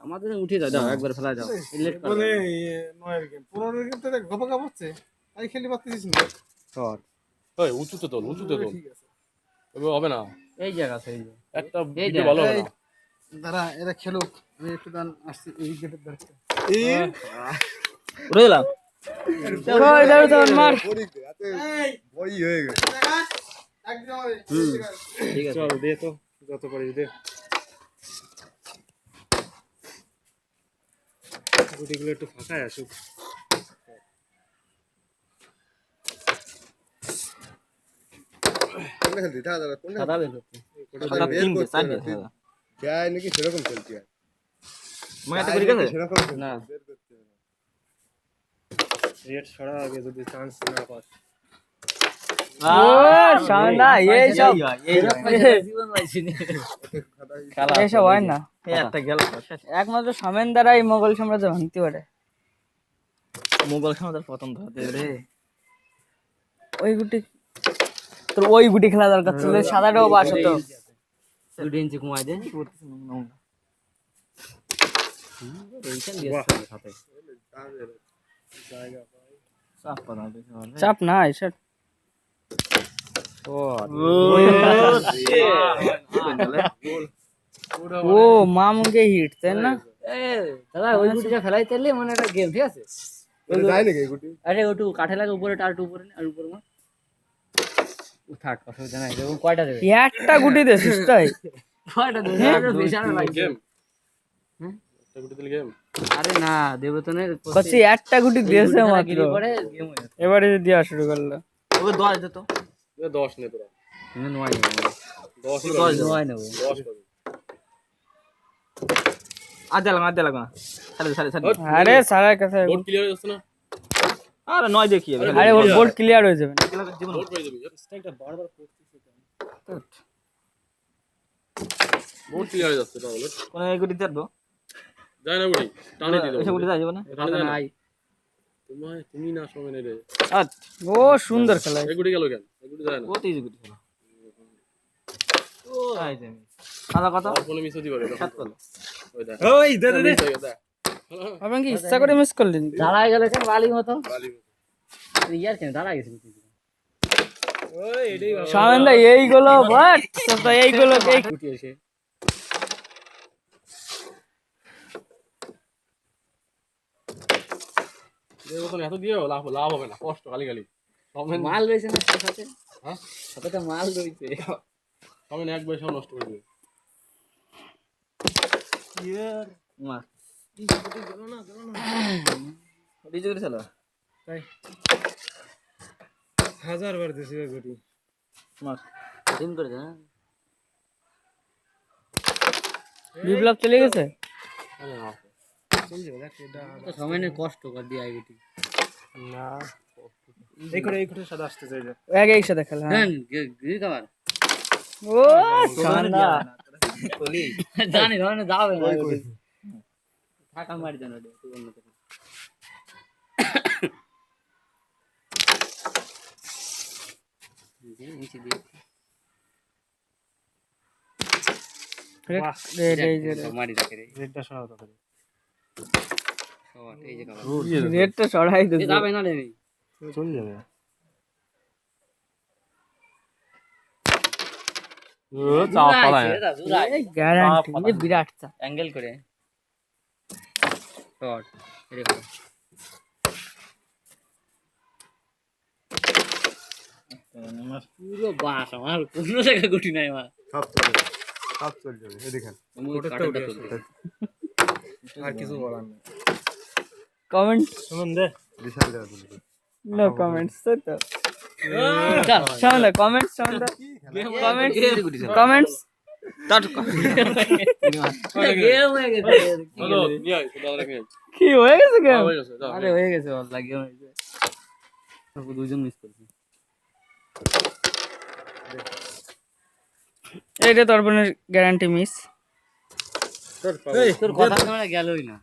আমাদের উঠে যায়, দাও একবার ফেলা যাও। লেট করে বলে নয়ের গেম পুরোনো গেম তো দেখ গপা গপ হচ্ছে তাই খেলি পাচ্ছিস না শট। ওই উঁচুতে তোল ঠিক আছে তবে হবে না এই জায়গা আছে, এই যে একটা এই ভিডিও দেখ, ভালো হবে এই না দাঁড়া এরা খেলুক আমি একটু দান আসছি এই গেটের ধারে উঠে দিলাম। কই দাও তো মার বই হয়ে গেছে একদম ঠিক আছে, চল দে তো যত পারিস দে গুটিগুলো একটু ফাঁকায় আসুক কোনটা খেলতি দাদা কোনটা সাদা বের করতে। কোনটা সাদা বের তিনটে, করতে চারটে না, তুই সাদা। যায় নাকি সেরকম খেলতি আর মানে একটা করে গেছে সেরকম খেলতি, না। বের করতে হবে না। রেড ছড়া আগে যদি চান্স না পাস ও শানদা এই সব জীবন পাইছিনি খাতা এইসব হয় না এই একটা গেল একমাত্র সামেন দ্বারাই মোগল সাম্রাজ্য ভাঙতে পারে মোগল সাম্রাজ্যের পতন ধরতে রে। ওই গুটি তোর ওই গুটি খেলা দরকার ছিল সাদাটাও বাস হতো 2 ইঞ্চি কমাই দে, কি করতেছ না না এইখান দিয়ে সাথে জায়গা চাপ পানা দিতে হবে। চাপ না এসব ও মামুকে হিট তাই না এ দাদা ওই গুটিটা ফেলাই তাইলে মানে একটা গেম, ঠিক আছে? এটা যায় নাকি এই গুটি আরে ওটু কাঠে লাগে উপরে, টার উপরে আর উপরে মা ও থাক, অসুবিধা নাই। দেখুন কয়টা দেবে, একটা গুটি দিছিস তাই কয়টা দেবে, বিশাল লাগছে। গেম হুম? একটা গুটি দিলে গেম আরে না দেব তো না, বসি একটা গুটি দিয়েছে মাত্র পরে গেম হয়ে যাবে। এবারে দেওয়া শুরু করলো ওকে 10 দে তো, 10 নে তোরা তুমি নয় নেবো, 10 10 নয় নেবো। 10 পাবি আর দিলাম না, ছাড়ে ছাড়ে ছাড়ে। আরে সারার কাছে বোর্ড ক্লিয়ার হচ্ছে না আরে নয় দেখি আরে ওর বোর্ড ক্লিয়ার হয়ে যাবে না বোর্ড পেয়ে যাবি স্ট্রাইকটা বারবার করতেছিস বোর্ড ক্লিয়ার হয়ে যাচ্ছে তাহলে কোন এই গুটি দেবো, যায় না গুটি টানে দিয়ে এসে দাও গুটি যাবে না, টানে যায় না নাই। তুমি না সময় নেই রে ও সুন্দর খেলা এই গুটি গেল কেন এই গুটি যায় না ও তো ইজি গুটি খেলা। ও আই যাবে কালা কত আর ফোনে মিস হতে পারে তখন। 7 করলো। ওই দেখ ওই দে দে দে মিস হয়ে গেছে আপনি কি ইচ্ছা করে মিস করলেন দাঁড়ায় গেল কেন বালি মতো, বালি ইয়ার কেন দাঁড়ায় গেছে ওই এটাই সামেন্দা এইগুলো বাট তো এইগুলো গুটি এসে এই মতন এত দিয়েও লাভ লাভ হবে না কষ্ট খালি খালি কমেন্ট মাল রয়েছে না সাথে, হ্যাঁ সাথে তো মাল রয়েছে। কমেন্ট এক বছর নষ্ট করে দিবে মা ডিজে করে চলো তাই 1000 বার দিছি ওই গুটি মা দিন করে দে না। বিপ্লব চলে গেছে আরে না চল যাবে দেখ এটা তো সময় নেই, কষ্ট কর দিয়ে আইবিটি। না এই করে সাদা আসতে চাই যা এক একসাথে খেলা হ্যাঁ গিরি খাবার ও সান্দা জানি ধরনে যাবে না টাকা মারি দেন ওটা তুই অন্য কিছু নিচে দিয়ে মারি রাখে রে রেডটা সরাও তো করে সবার এই যে খাবার রেটটা সরাই এ দিছে যাবে না রে চল যাবে চাপ পালায় এই গ্যারান্টি এই বিরাট চা অ্যাঙ্গেল করে শর্ট রে ভাই পুরো বাস আমার কোনো জায়গা গুটি নাই আমার সব চলে যাবে এই দেখেন আর কিছু বলার নেই কমেন্ট শুনুন দে বিশাল জায়গা তুলবে নো কমেন্টস তো সামনে কমেন্টস সামনে কমেন্টস কমেন্টস গেম হয়ে গেছে চলো নিয়ে আয় দাদা রেখে কি হয়ে গেছে গেম হয়ে গেছে যাও আরে হয়ে গেছে ওর লাগিয়ে হয়েছে দুজন মিস করছি এইটা তোর বোনের গ্যারান্টি মিস তোর কথা আমরা গেলই না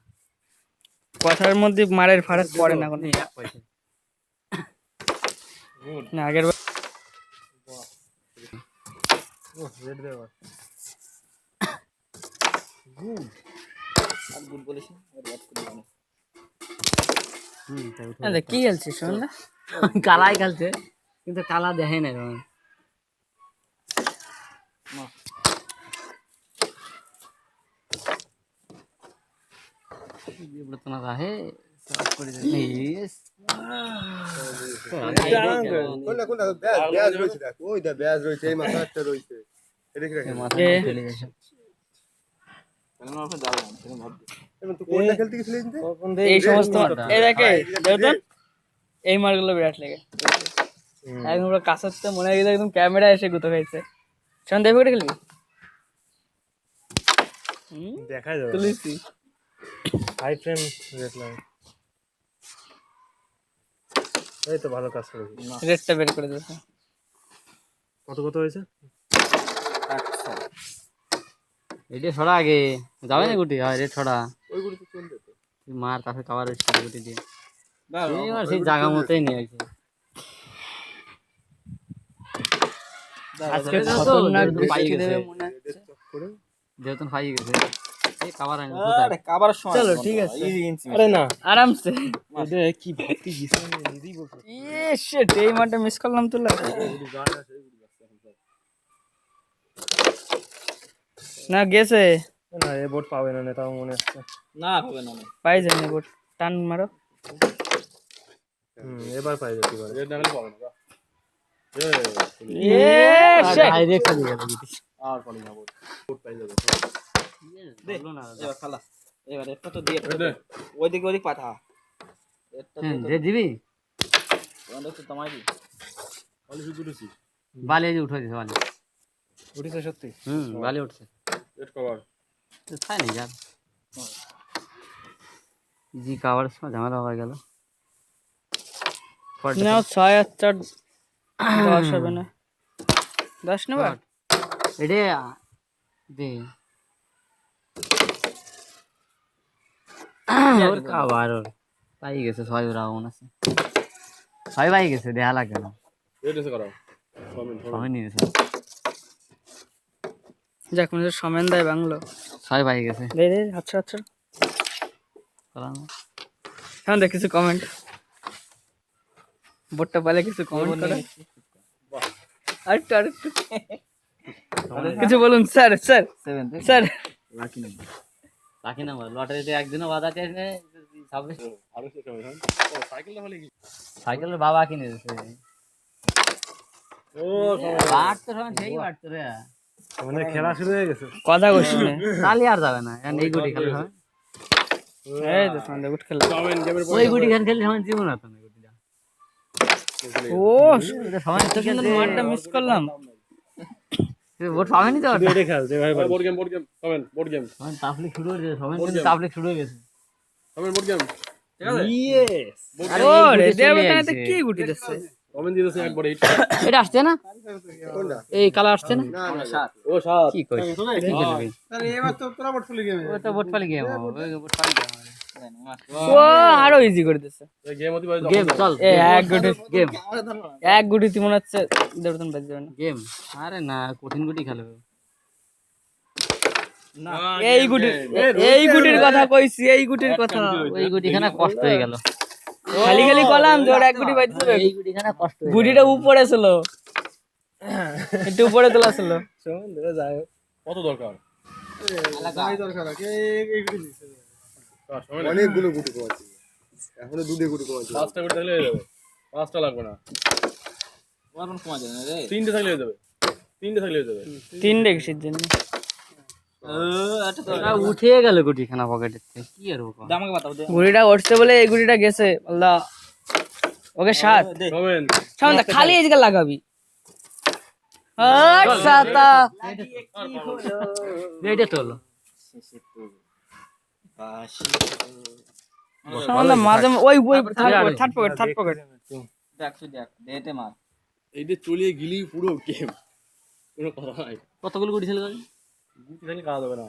কথার মধ্যে মারের ফারাক পড়ে না কোনো এক পয়সা না আগের বার ও রেড দে কি খেলছিস শোন? কালাই খেলছে কিন্তু কালা দেখে না রোহন। বিব্রতনা রাহে সব করে দে। ইয়েস কোনটা কোনটা ব্যাজ রয়েছে দেখ, ওই দা ব্যাজ রয়েছে, এই মাথা একটা রয়েছে, এদিকে রাখ। মাথা চলে গেছে। এখন তুই কোনটা খেলতে গেছিলিস রে? এই সমস্ত এই দেখে দেবতন এই মারগুলো বিরাট লাগে একদম পুরো কাছাতে মনে হয় একদম ক্যামেরা এসে গুতো খাইছে। শোন দেবে করে খেলবি দেখা যাবে তুলিসি হাই ফ্রেম রেট লাগে। এই তো ভালো কাজ করেছিস। রেটটা বের করে দিয়েছে। কত কত হয়েছে? এটা ছড়া আগে যাবে না গুটি, হয় রে ছড়া ওই গুলো তো চলবে তো। তুই মার কাছে খাবার হচ্ছে গুটি দিয়ে এবার সেই জায়গা মতোই নিয়ে আসে। আজকে খতরনাক পাই বৃষ্টি গেছে দেবে মনে হচ্ছে। যেহেতু পাই গেছে এই খাবার আনি চলো ঠিক আছে আরে না আরামসে। এটা কি ভর্তি গিয়েছে নিজেই বলছো। ইয়ে শিট এই মাঠে মিস করলাম তো না গেছে না এ বোট পাবে না, তাও মনে হচ্ছে। পাই যাবে বোট টান মারো। এবার পাই যাবে এবার। রেড না হলে পাবে না যা। ইয়ে শিট ডাইরেক্ট খালি গেল গুটি। আর পালি না বোট পাই যাবে। বললো না দে যে দিবি পালি শুধু উঠেছি। বালি এই যে উঠে দিছে বালি। উঠেছে সত্যি? বালি উঠছে রেড কভার তো তাই না যার জি কাভার সময় ঝামেলা হয়ে গেল। না 6 আর 4 10 হবে না 10 নেবা এডে দে ওর কাভার ওর পাই গেছে 6 রাউন্ড আছে 6 পাই গেছে দেখা লাগে না রেড এসে করাও কমেন্ট সময় নিয়ে গেছে যাক মনে সমেন দেয় বাংলো 6 পাই গেছে দে দে আচ্ছা আচ্ছা কারণ হ্যাঁ দেখ কিছু কমেন্ট বোটটা পালে কিছু কমেন্ট করে আরেকটু কিছু বলুন স্যার স্যার স্যার বাকি না লটারিতে একদিনও বাধা চেয়েছে 26 আরো সে সময় হ্যাঁ ও সাইকেলটা হলে কি সাইকেলের বাবা কিনে দিয়েছে ও বাড়তে সময় সেই বাড়তে রে মানে খেলা শুরু হয়ে গেছে। কথা কইছ না তাহলে আর যাবে না এখন এই গুটি খেলে হয় এই তো সন্ধ্যা গুট খেলা কমেন্ট গেমের ওই গুটি খেলে খেলে সময় জীবন হতো না গুটিটা ও এটা সময় এত সুন্দর মাঠটা মিস করলাম ভোট পাবেনি তো এটা খেল যেভাবে পারিস। Board game comment board game সময় তাফলিক শুরু হয়ে গেছে সময় কিন্তু তাফলিক শুরু হয়ে গেছে কমেন্ট বোর্ড গেম ইয়েস আরে ও এই রে গুটি চলে দেবতাতে আসছে। কি গুটি দিচ্ছে কমেন্ট দিতেছে একবার এইট এটা আসছে না কোনটা? এই কালার আসছে না না না ও সাত কি কই কি খেলবি আরে এবার তো তোরা বোট ফুলে গেবে। ও তো ভোট পালি গেম ওই ভোট পালি গেম ও আরো ইজি করে দিচ্ছে এই গেম হতে পারে গেম চল এ এক গুটি গেম এক গুটি মনে হচ্ছে দেবতন বাজ যাবে না গেম আরে না কঠিন গুটি খেলবে এই গুটির কথা কইছি এই গুটির কথা ওই গুটিখানা কষ্ট হয়ে গেল খালি খালি কলাম জোর এক গুটি বাইতে দেবে এই গুটিখানা কষ্ট হয়ে গুটিটা উপরে ছিল একটু উপরে তোলা ছিল কত দরকার যাই দরকার আছে এই গুলি দিছে। সময় অনেকগুলো গুটি কমাচ্ছি, এখনো দুধে গুটি কমাচ্ছি। পাঁচটা করে থাকলে হয়ে যাবে পাঁচটা লাগবে না তিনটে থাকলে হয়ে যাবে তিনটে থাকলে হয়ে যাবে 3 দেখছির জন্য ওটা উঠে গেল গুটিখানা পকেটের থেকে কি আর বলবো গুটিটা উঠছে বলে এই গুটিটা গেছে আল্লাহ ওকে 7 কমেন্ট সামনে খালি এই জায়গা লাগাবি আট সাতা এটা তো হলো সামনে মাঝে ওই থার্ড পকেট এইটা চলিয়ে গিলি পুরো গেম কোনো কথা নাই কতগুলো গুটি ছিল গুটি থাকলে খাওয়া যাবে না